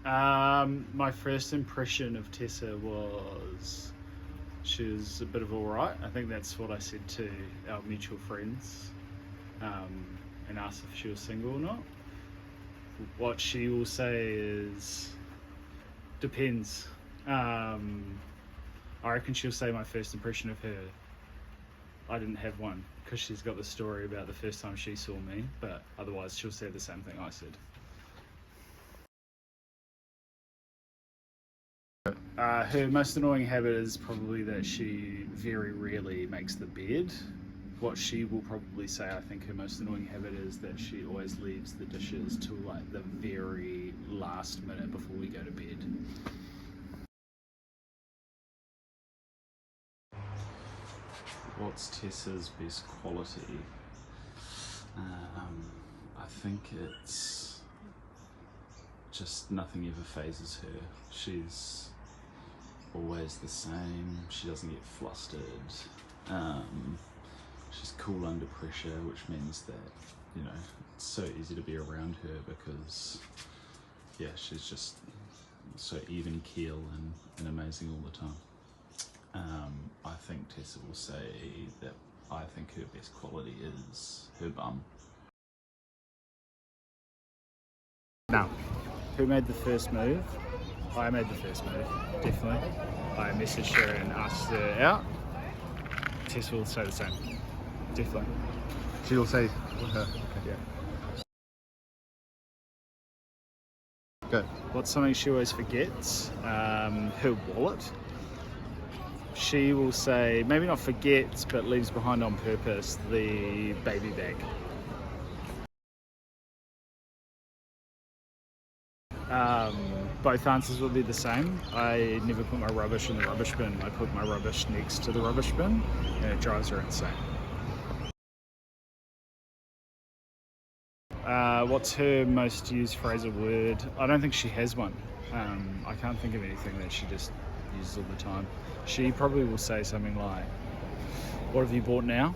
My first impression of Tessa was she was a bit of alright. I think that's what I said to our mutual friends and asked if she was single or not. What she will say is depends. I reckon she'll say my first impression of her, I didn't have one, because she's got the story about the first time she saw me, but otherwise she'll say the same thing I said. Her most annoying habit is probably that she very rarely makes the bed. What she will probably say, I think her most annoying habit is that she always leaves the dishes till like the very last minute before we go to bed. What's Tessa's best quality? I think it's just nothing ever phases her. She's always the same. She doesn't get flustered. She's cool under pressure, which means that, you know, it's so easy to be around her because, yeah, she's just so even keel and amazing all the time. I think Tessa will say that I think her best quality is her bum. Now, who made the first move? I made the first move, definitely. I messaged her and asked her out. Tessa will say the same, definitely. She'll say her. Okay. Yeah. Go. What's something she always forgets? Her wallet. She will say, maybe not forgets, but leaves behind on purpose, the baby bag. Both answers will be the same. I never put my rubbish in the rubbish bin. I put my rubbish next to the rubbish bin, and it drives her insane. What's her most used phrase or word? I don't think she has one. I can't think of anything that she just uses all the time. She probably will say something like, "What have you bought now?"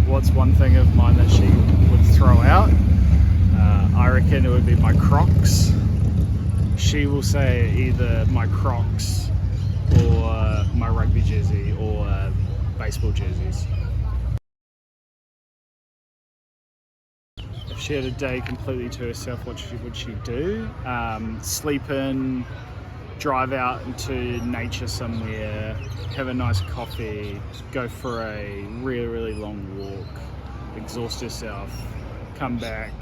What's one thing of mine that she would throw out? I reckon it would be my Crocs. She will say either my Crocs or my rugby jersey or baseball jerseys. If she had a day completely to herself, what would she do? Sleep in, drive out into nature somewhere, have a nice coffee, go for a really, really long walk, exhaust herself, come back,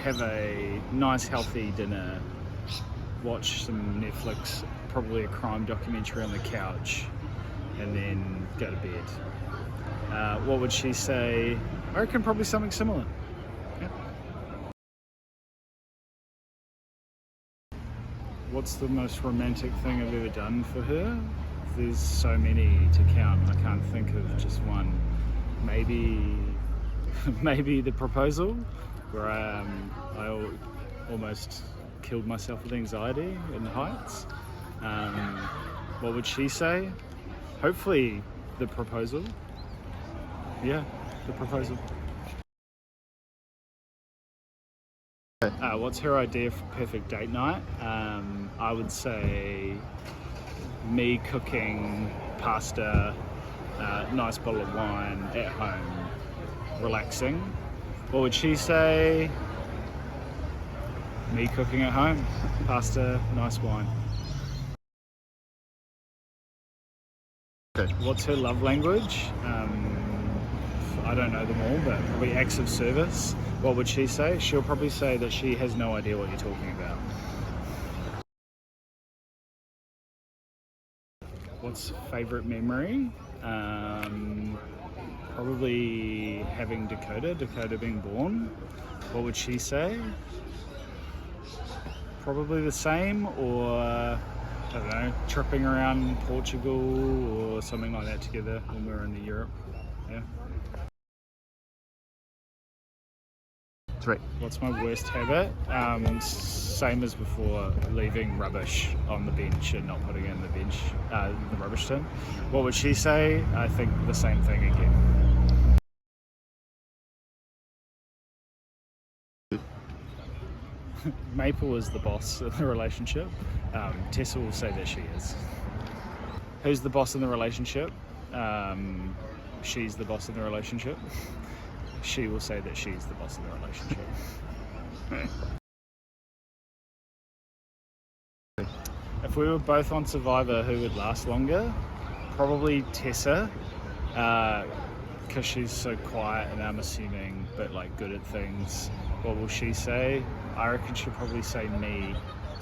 have a nice healthy dinner, watch some Netflix, probably a crime documentary on the couch, and then go to bed. What would she say? I reckon probably something similar. Yeah. What's the most romantic thing I've ever done for her? There's so many to count. I can't think of just one. Maybe the proposal, where I almost killed myself with anxiety in the heights. What would she say? Hopefully the proposal. Yeah, the proposal. What's her idea for perfect date night? I would say me cooking pasta, nice bottle of wine at home, relaxing. What would she say? Me cooking at home, pasta, nice wine. Okay. What's her love language? I don't know them all, but probably acts of service. What would she say? She'll probably say that she has no idea what you're talking about. What's favourite memory? Probably having Dakota being born. What would she say? Probably the same, or I don't know, tripping around Portugal or something like that together when we were in Europe. Yeah. 3. What's my worst habit? Same as before, leaving rubbish on the bench and not putting it in the rubbish tin. What would she say? I think the same thing again. Maple is the boss of the relationship. Tessa will say that she is. Who's the boss in the relationship? She's the boss in the relationship. She will say that she's the boss in the relationship. If we were both on Survivor, who would last longer? Probably Tessa, because she's so quiet and unassuming, but like good at things. What will she say? I reckon she'll probably say me,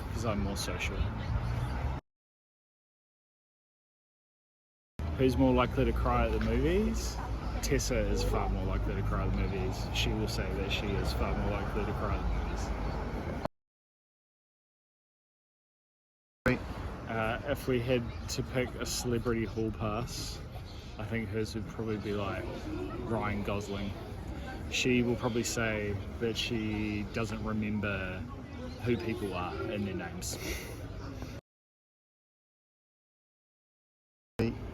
because I'm more social. Who's more likely to cry at the movies? Tessa is far more likely to cry at the movies. She will say that she is far more likely to cry at the movies. If we had to pick a celebrity hall pass, I think hers would probably be like Ryan Gosling. She will probably say that she doesn't remember who people are and their names.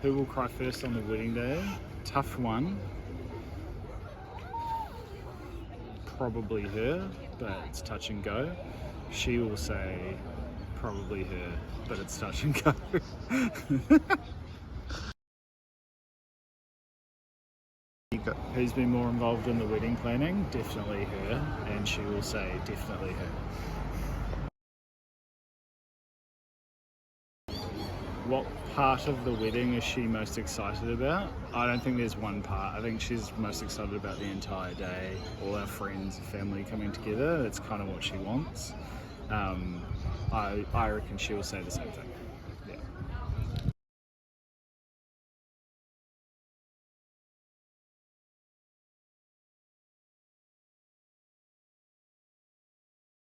Who will cry first on the wedding day? Tough one. Probably her, but it's touch and go. She will say probably her, but it's touch and go. Who's been more involved in the wedding planning? Definitely her, and she will say definitely her. What part of the wedding is she most excited about? I don't think there's one part. I think she's most excited about the entire day, all our friends and family coming together. That's kind of what she wants. I reckon she will say the same thing.